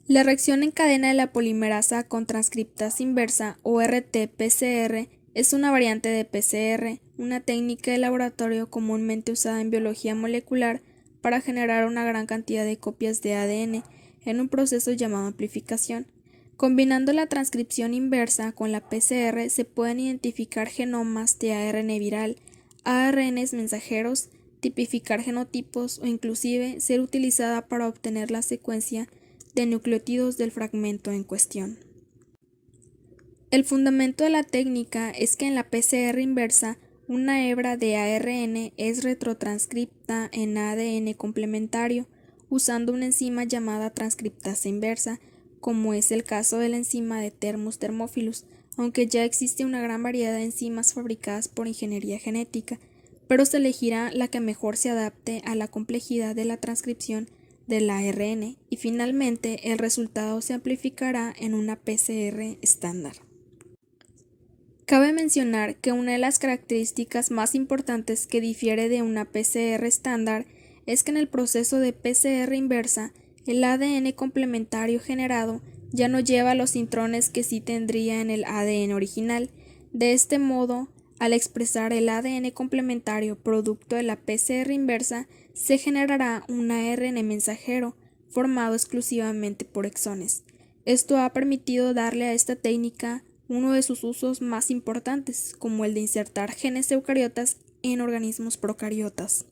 La reacción en cadena de la polimerasa con transcriptasa inversa o RT-PCR es una variante de PCR, una técnica de laboratorio comúnmente usada en biología molecular para generar una gran cantidad de copias de ADN en un proceso llamado amplificación. Combinando la transcripción inversa con la PCR se pueden identificar genomas de ARN viral, ARNs mensajeros, tipificar genotipos o inclusive ser utilizada para obtener la secuencia de nucleótidos del fragmento en cuestión. El fundamento de la técnica es que en la PCR inversa, una hebra de ARN es retrotranscripta en ADN complementario usando una enzima llamada transcriptasa inversa, como es el caso de la enzima de Thermus thermophilus, aunque ya existe una gran variedad de enzimas fabricadas por ingeniería genética, pero se elegirá la que mejor se adapte a la complejidad de la transcripción del ARN y finalmente el resultado se amplificará en una PCR estándar. Cabe mencionar que una de las características más importantes que difiere de una PCR estándar es que en el proceso de PCR inversa, el ADN complementario generado ya no lleva los intrones que sí tendría en el ADN original. De este modo, al expresar el ADN complementario producto de la PCR inversa, se generará un ARN mensajero formado exclusivamente por exones. Esto ha permitido darle a esta técnica uno de sus usos más importantes, como el de insertar genes eucariotas en organismos procariotas.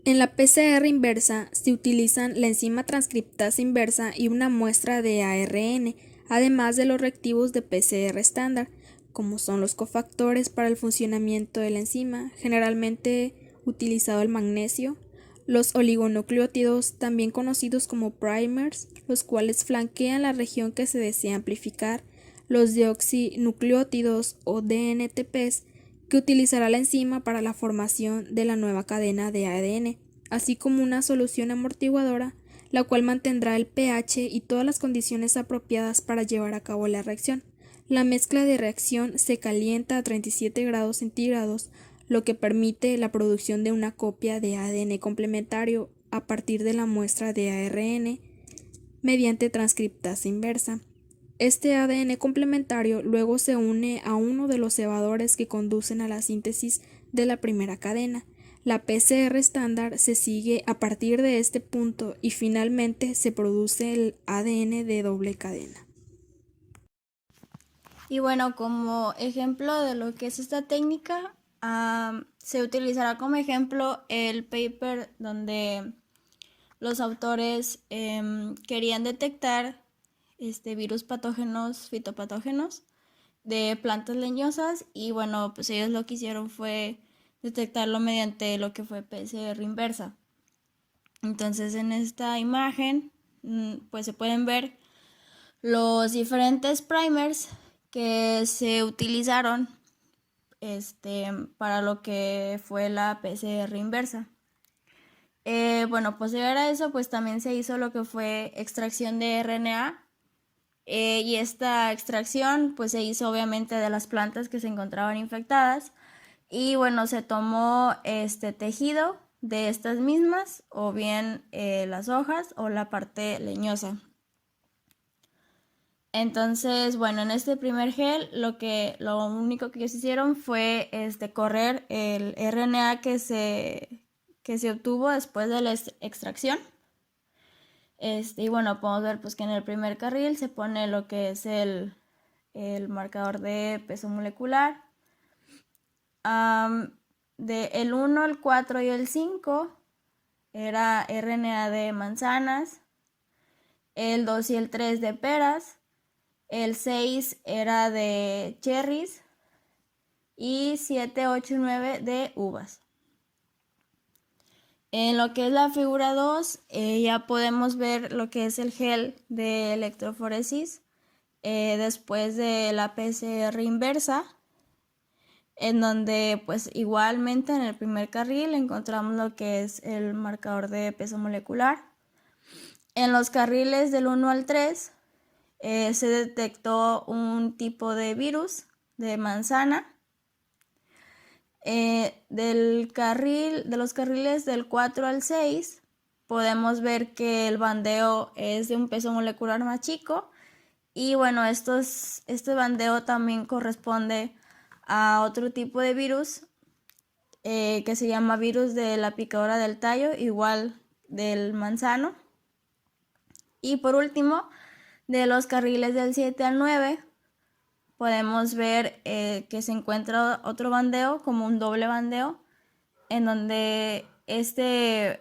En la PCR inversa se utilizan la enzima transcriptasa inversa y una muestra de ARN, además de los reactivos de PCR estándar, como son los cofactores para el funcionamiento de la enzima, generalmente utilizado el magnesio, los oligonucleótidos, también conocidos como primers, los cuales flanquean la región que se desea amplificar, los deoxinucleótidos o DNTPs, que utilizará la enzima para la formación de la nueva cadena de ADN, así como una solución amortiguadora, la cual mantendrá el pH y todas las condiciones apropiadas para llevar a cabo la reacción. La mezcla de reacción se calienta a 37 grados centígrados, lo que permite la producción de una copia de ADN complementario a partir de la muestra de ARN mediante transcriptasa inversa. Este ADN complementario luego se une a uno de los cebadores que conducen a la síntesis de la primera cadena. La PCR estándar se sigue a partir de este punto y finalmente se produce el ADN de doble cadena. Y bueno, como ejemplo de lo que es esta técnica, se utilizará como ejemplo el paper donde los autores querían detectar virus patógenos, fitopatógenos de plantas leñosas y bueno, pues ellos lo que hicieron fue detectarlo mediante lo que fue PCR inversa. Entonces en esta imagen pues se pueden ver los diferentes primers que se utilizaron para lo que fue la PCR inversa. Bueno, posterior a eso, pues también se hizo lo que fue extracción de RNA y esta extracción pues se hizo obviamente de las plantas que se encontraban infectadas y bueno, se tomó tejido de estas mismas o bien las hojas o la parte leñosa. Entonces, bueno, en este primer gel lo único que ellos hicieron fue correr el RNA que se obtuvo después de la extracción. Y bueno, podemos ver pues que en el primer carril se pone lo que es el marcador de peso molecular. El 1, el 4 y el 5 era RNA de manzanas, el 2 y el 3 de peras, el 6 era de cherries y 7, 8 y 9 de uvas. En lo que es la figura 2 ya podemos ver lo que es el gel de electroforesis después de la PCR inversa, en donde pues igualmente en el primer carril encontramos lo que es el marcador de peso molecular. En los carriles del 1 al 3 se detectó un tipo de virus de manzana. De los carriles del 4 al 6 podemos ver que el bandeo es de un peso molecular más chico. Y bueno, este bandeo también corresponde a otro tipo de virus que se llama virus de la picadura del tallo, igual del manzano. Y por último, de los carriles del 7 al 9, podemos ver que se encuentra otro bandeo como un doble bandeo, en donde este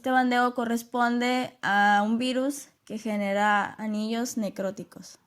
bandeo corresponde a un virus que genera anillos necróticos.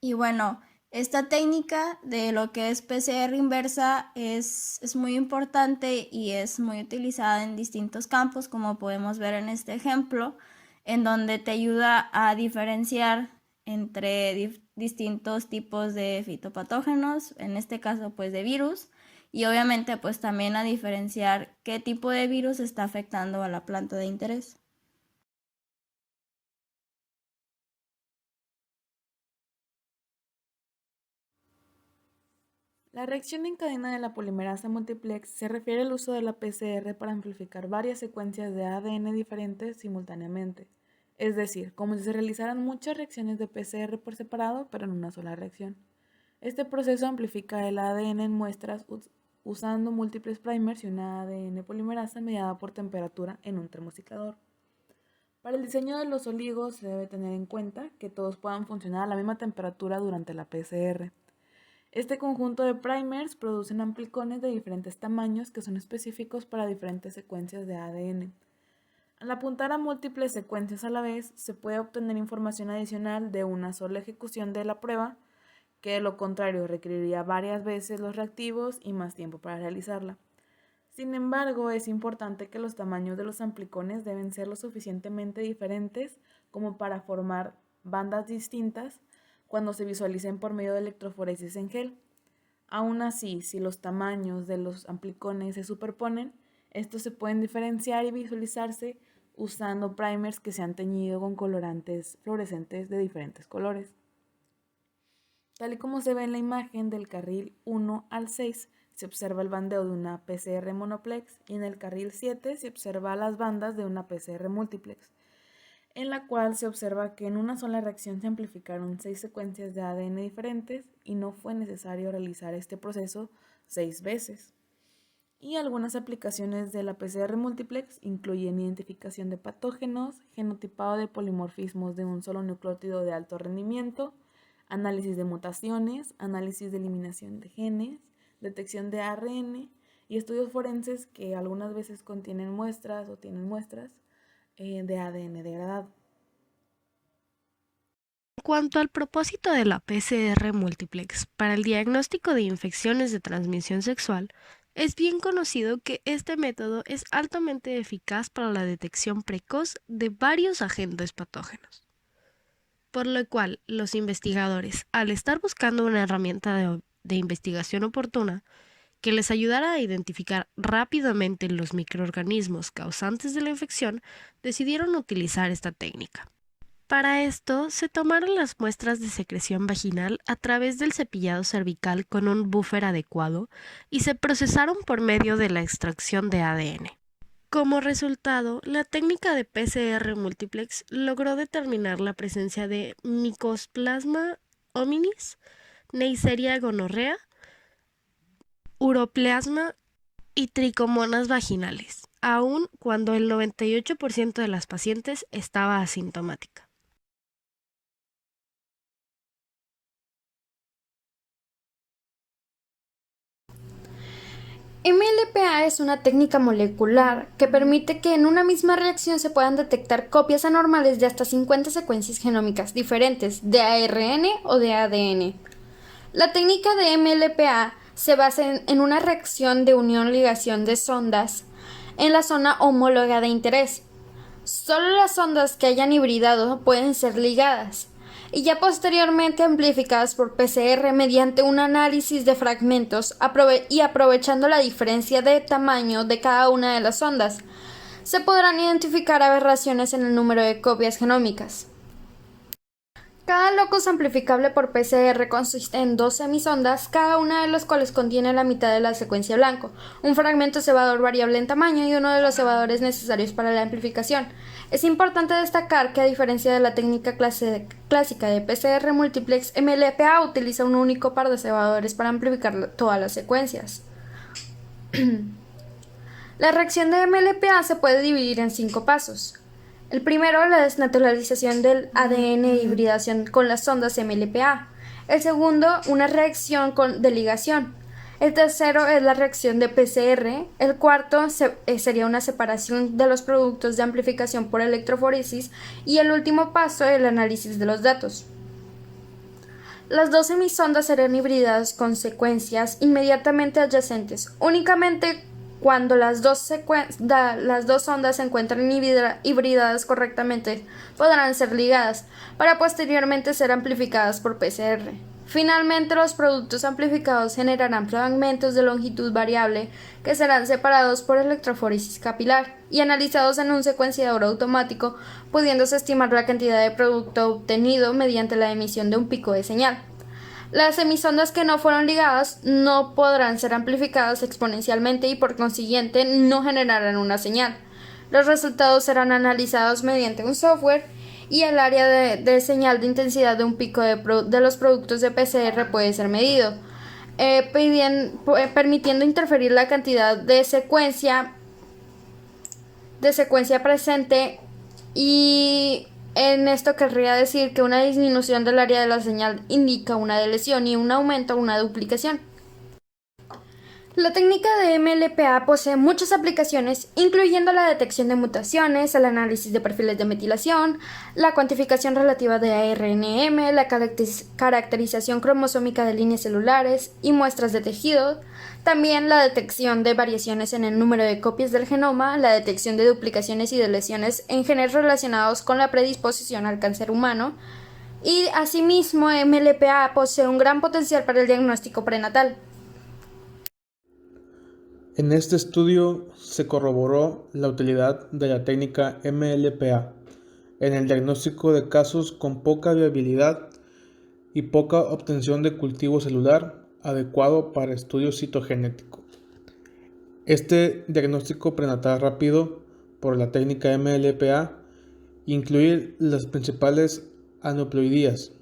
Y bueno, esta técnica de lo que es PCR inversa es muy importante y es muy utilizada en distintos campos, como podemos ver en este ejemplo, en donde te ayuda a diferenciar entre distintos tipos de fitopatógenos, en este caso pues de virus, y obviamente pues también a diferenciar qué tipo de virus está afectando a la planta de interés. La reacción en cadena de la polimerasa multiplex se refiere al uso de la PCR para amplificar varias secuencias de ADN diferentes simultáneamente, es decir, como si se realizaran muchas reacciones de PCR por separado, pero en una sola reacción. Este proceso amplifica el ADN en muestras usando múltiples primers y una ADN polimerasa mediada por temperatura en un termociclador. Para el diseño de los oligos se debe tener en cuenta que todos puedan funcionar a la misma temperatura durante la PCR. Este conjunto de primers producen amplicones de diferentes tamaños que son específicos para diferentes secuencias de ADN. Al apuntar a múltiples secuencias a la vez, se puede obtener información adicional de una sola ejecución de la prueba, que de lo contrario requeriría varias veces los reactivos y más tiempo para realizarla. Sin embargo, es importante que los tamaños de los amplicones deben ser lo suficientemente diferentes como para formar bandas distintas cuando se visualicen por medio de electroforesis en gel. Aún así, si los tamaños de los amplicones se superponen, estos se pueden diferenciar y visualizarse usando primers que se han teñido con colorantes fluorescentes de diferentes colores. Tal y como se ve en la imagen del carril 1 al 6, se observa el bandeo de una PCR monoplex y en el carril 7 se observa las bandas de una PCR multiplex, en la cual se observa que en una sola reacción se amplificaron 6 secuencias de ADN diferentes y no fue necesario realizar este proceso 6 veces. Y algunas aplicaciones de la PCR multiplex incluyen identificación de patógenos, genotipado de polimorfismos de un solo nucleótido de alto rendimiento, análisis de mutaciones, análisis de eliminación de genes, detección de ARN y estudios forenses que algunas veces contienen muestras o tienen muestras de ADN degradado. En cuanto al propósito de la PCR multiplex para el diagnóstico de infecciones de transmisión sexual, es bien conocido que este método es altamente eficaz para la detección precoz de varios agentes patógenos, por lo cual los investigadores, al estar buscando una herramienta de investigación oportuna, que les ayudara a identificar rápidamente los microorganismos causantes de la infección, decidieron utilizar esta técnica. Para esto, se tomaron las muestras de secreción vaginal a través del cepillado cervical con un buffer adecuado y se procesaron por medio de la extracción de ADN. Como resultado, la técnica de PCR multiplex logró determinar la presencia de Mycoplasma hominis, Neisseria gonorrhea, Uroplasma y tricomonas vaginales, aun cuando el 98% de las pacientes estaba asintomática. MLPA es una técnica molecular que permite que en una misma reacción se puedan detectar copias anormales de hasta 50 secuencias genómicas diferentes de ARN o de ADN. La técnica de MLPA se basa en una reacción de unión-ligación de sondas en la zona homóloga de interés. Solo las sondas que hayan hibridado pueden ser ligadas y ya posteriormente amplificadas por PCR mediante un análisis de fragmentos y aprovechando la diferencia de tamaño de cada una de las sondas, se podrán identificar aberraciones en el número de copias genómicas. Cada locus amplificable por PCR consiste en dos semisondas, cada una de las cuales contiene la mitad de la secuencia blanco, un fragmento cebador variable en tamaño y uno de los cebadores necesarios para la amplificación. Es importante destacar que, a diferencia de la técnica clásica de PCR multiplex, MLPA utiliza un único par de cebadores para amplificar todas las secuencias. La reacción de MLPA se puede dividir en 5 pasos. El primero, la desnaturalización del ADN e hibridación con las sondas MLPA. El segundo, una reacción de ligación. El tercero es la reacción de PCR. El cuarto sería una separación de los productos de amplificación por electroforesis. Y el último paso, el análisis de los datos. Las dos semisondas serán hibridadas con secuencias inmediatamente adyacentes. Únicamente cuando las dos ondas se encuentran hibridadas correctamente, podrán ser ligadas, para posteriormente ser amplificadas por PCR. Finalmente, los productos amplificados generarán fragmentos de longitud variable que serán separados por electroforesis capilar y analizados en un secuenciador automático, pudiéndose estimar la cantidad de producto obtenido mediante la emisión de un pico de señal. Las semisondas que no fueron ligadas no podrán ser amplificadas exponencialmente y por consiguiente no generarán una señal. Los resultados serán analizados mediante un software y el área de señal de intensidad de un pico de los productos de PCR puede ser medido, permitiendo interferir la cantidad de secuencia presente, y en esto querría decir que una disminución del área de la señal indica una deleción y un aumento una duplicación. La técnica de MLPA posee muchas aplicaciones, incluyendo la detección de mutaciones, el análisis de perfiles de metilación, la cuantificación relativa de ARNM, la caracterización cromosómica de líneas celulares y muestras de tejido, también la detección de variaciones en el número de copias del genoma, la detección de duplicaciones y de lesiones en genes relacionados con la predisposición al cáncer humano, y asimismo MLPA posee un gran potencial para el diagnóstico prenatal. En este estudio se corroboró la utilidad de la técnica MLPA en el diagnóstico de casos con poca viabilidad y poca obtención de cultivo celular adecuado para estudio citogenético. Este diagnóstico prenatal rápido por la técnica MLPA incluye las principales aneuploidías,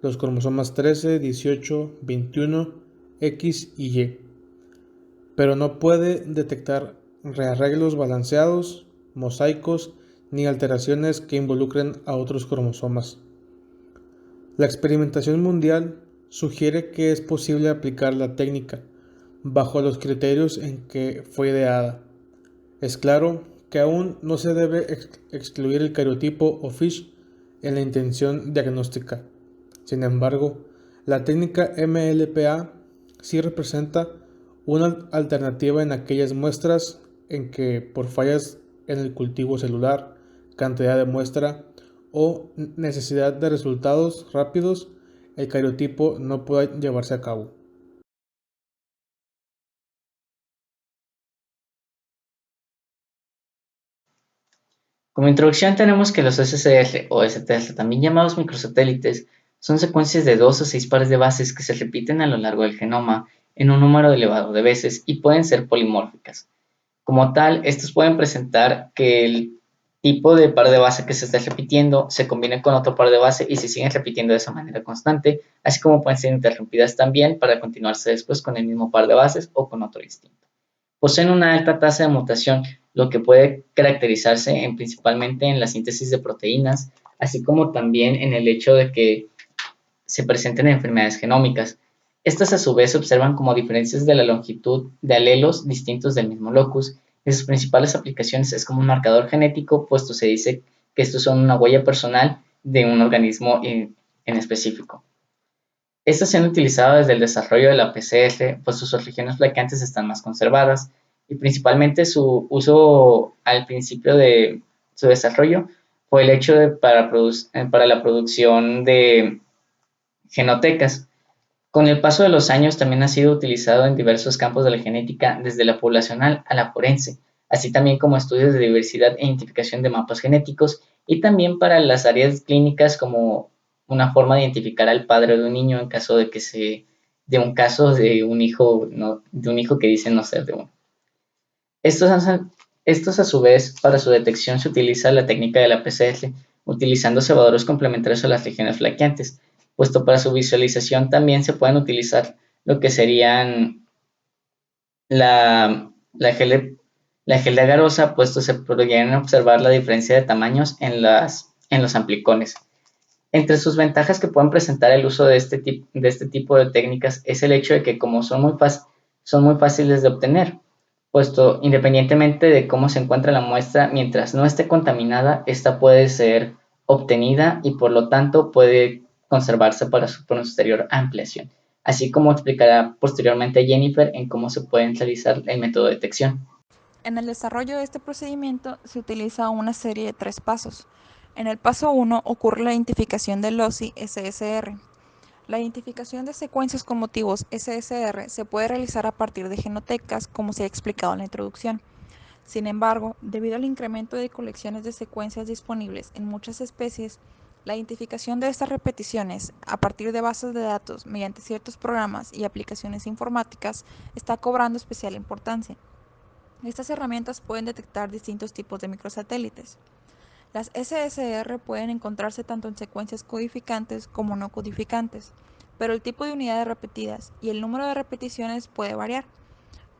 los cromosomas 13, 18, 21, X y Y, pero no puede detectar rearreglos balanceados, mosaicos ni alteraciones que involucren a otros cromosomas. La experimentación mundial sugiere que es posible aplicar la técnica bajo los criterios en que fue ideada. Es claro que aún no se debe excluir el cariotipo o FISH en la intención diagnóstica. Sin embargo, la técnica MLPA sí representa una alternativa en aquellas muestras en que, por fallas en el cultivo celular, cantidad de muestra o necesidad de resultados rápidos, el cariotipo no pueda llevarse a cabo. Como introducción tenemos que los SSR o STR, también llamados microsatélites, son secuencias de 2 o 6 pares de bases que se repiten a lo largo del genoma en un número elevado de veces y pueden ser polimórficas. Como tal, estos pueden presentar que el tipo de par de base que se está repitiendo se combine con otro par de base y se siguen repitiendo de esa manera constante, así como pueden ser interrumpidas también para continuarse después con el mismo par de bases o con otro distinto. Poseen una alta tasa de mutación, lo que puede caracterizarse principalmente en la síntesis de proteínas, así como también en el hecho de que se presenten enfermedades genómicas. Estas a su vez se observan como diferencias de la longitud de alelos distintos del mismo locus, y sus principales aplicaciones es como un marcador genético, puesto se dice que estos son una huella personal de un organismo en específico. Estas se han utilizado desde el desarrollo de la PCR, pues sus regiones flaqueantes están más conservadas y principalmente su uso al principio de su desarrollo fue el hecho de para la producción de genotecas. Con el paso de los años también ha sido utilizado en diversos campos de la genética, desde la poblacional a la forense, así también como estudios de diversidad e identificación de mapas genéticos y también para las áreas clínicas como una forma de identificar al padre de un niño en caso de que de un hijo, no, de un hijo que dice no ser de uno. Estos a su vez, para su detección se utiliza la técnica de la PCR, utilizando cebadores complementarios a las regiones flaqueantes, puesto para su visualización también se pueden utilizar lo que serían la gel de agarosa, puesto se podrían observar la diferencia de tamaños en los amplicones. Entre sus ventajas que pueden presentar el uso de este tipo de técnicas es el hecho de que como son muy fáciles de obtener, puesto independientemente de cómo se encuentra la muestra, mientras no esté contaminada, esta puede ser obtenida y por lo tanto puede conservarse para su posterior ampliación, así como explicará posteriormente Jennifer en cómo se puede realizar el método de detección. En el desarrollo de este procedimiento se utiliza una serie de 3 pasos. En el paso 1 ocurre la identificación del loci SSR. La identificación de secuencias con motivos SSR se puede realizar a partir de genotecas, como se ha explicado en la introducción. Sin embargo, debido al incremento de colecciones de secuencias disponibles en muchas especies, la identificación de estas repeticiones a partir de bases de datos mediante ciertos programas y aplicaciones informáticas está cobrando especial importancia. Estas herramientas pueden detectar distintos tipos de microsatélites. Las SSR pueden encontrarse tanto en secuencias codificantes como no codificantes, pero el tipo de unidades repetidas y el número de repeticiones puede variar.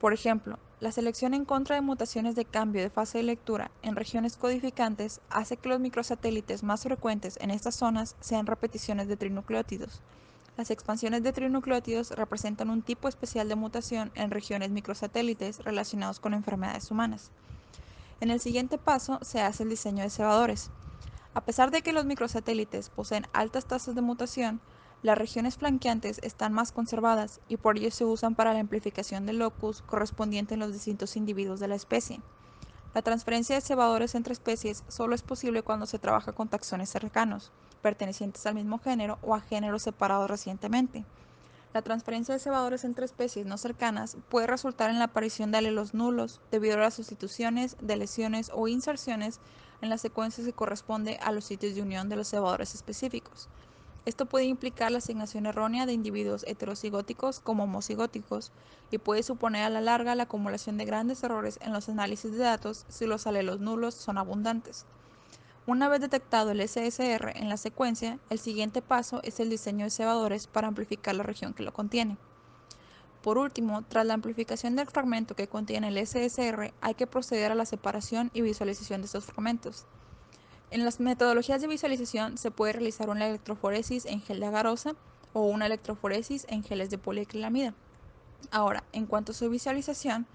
Por ejemplo, la selección en contra de mutaciones de cambio de fase de lectura en regiones codificantes hace que los microsatélites más frecuentes en estas zonas sean repeticiones de trinucleótidos. Las expansiones de trinucleótidos representan un tipo especial de mutación en regiones microsatélites relacionados con enfermedades humanas. En el siguiente paso se hace el diseño de cebadores. A pesar de que los microsatélites poseen altas tasas de mutación, las regiones flanqueantes están más conservadas y por ello se usan para la amplificación del locus correspondiente en los distintos individuos de la especie. La transferencia de cebadores entre especies solo es posible cuando se trabaja con taxones cercanos, pertenecientes al mismo género o a géneros separados recientemente. La transferencia de cebadores entre especies no cercanas puede resultar en la aparición de alelos nulos debido a las sustituciones, deleciones o inserciones en las secuencias que corresponde a los sitios de unión de los cebadores específicos. Esto puede implicar la asignación errónea de individuos heterocigóticos como homocigóticos y puede suponer a la larga la acumulación de grandes errores en los análisis de datos si los alelos nulos son abundantes. Una vez detectado el SSR en la secuencia, el siguiente paso es el diseño de cebadores para amplificar la región que lo contiene. Por último, tras la amplificación del fragmento que contiene el SSR, hay que proceder a la separación y visualización de estos fragmentos. En las metodologías de visualización se puede realizar una electroforesis en gel de agarosa o una electroforesis en geles de poliacrilamida. Ahora, en cuanto a su visualización,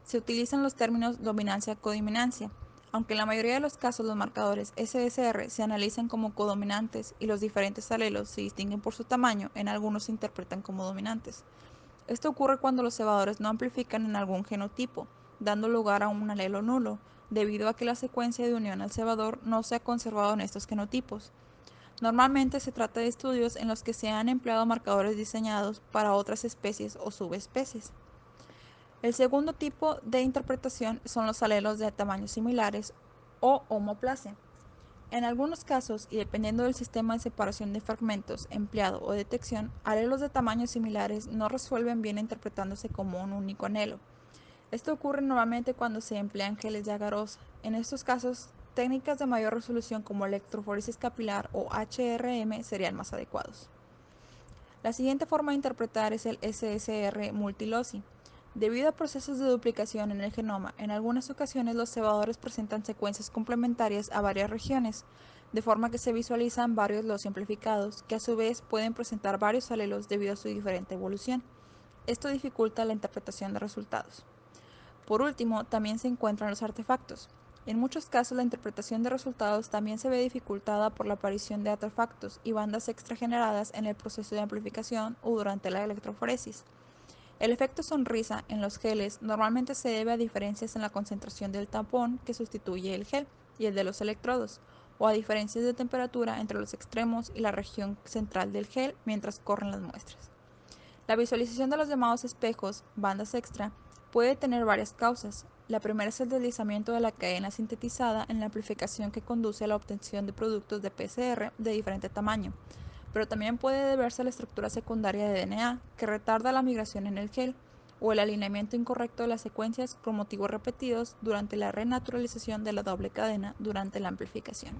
se utilizan los términos dominancia-codominancia. Aunque en la mayoría de los casos los marcadores SSR se analizan como codominantes y los diferentes alelos se distinguen por su tamaño, en algunos se interpretan como dominantes. Esto ocurre cuando los cebadores no amplifican en algún genotipo, dando lugar a un alelo nulo, debido a que la secuencia de unión al cebador no se ha conservado en estos genotipos. Normalmente se trata de estudios en los que se han empleado marcadores diseñados para otras especies o subespecies. El segundo tipo de interpretación son los alelos de tamaños similares o homoplasia. En algunos casos, y dependiendo del sistema de separación de fragmentos empleado o detección, alelos de tamaños similares no resuelven bien interpretándose como un único anhelo. Esto ocurre normalmente cuando se emplean geles de agarosa. En estos casos, técnicas de mayor resolución como electroforesis capilar o HRM serían más adecuados. La siguiente forma de interpretar es el SSR multiloci. Debido a procesos de duplicación en el genoma, en algunas ocasiones los cebadores presentan secuencias complementarias a varias regiones, de forma que se visualizan varios loci amplificados, que a su vez pueden presentar varios alelos debido a su diferente evolución. Esto dificulta la interpretación de resultados. Por último, también se encuentran los artefactos. En muchos casos la interpretación de resultados también se ve dificultada por la aparición de artefactos y bandas extrageneradas en el proceso de amplificación o durante la electroforesis. El efecto sonrisa en los geles normalmente se debe a diferencias en la concentración del tampón que sustituye el gel y el de los electrodos, o a diferencias de temperatura entre los extremos y la región central del gel mientras corren las muestras. La visualización de los llamados espejos, bandas extra, puede tener varias causas. La primera es el deslizamiento de la cadena sintetizada en la amplificación que conduce a la obtención de productos de PCR de diferente tamaño. pero también puede deberse a la estructura secundaria de DNA, que retarda la migración en el gel, o el alineamiento incorrecto de las secuencias con motivos repetidos durante la renaturalización de la doble cadena durante la amplificación.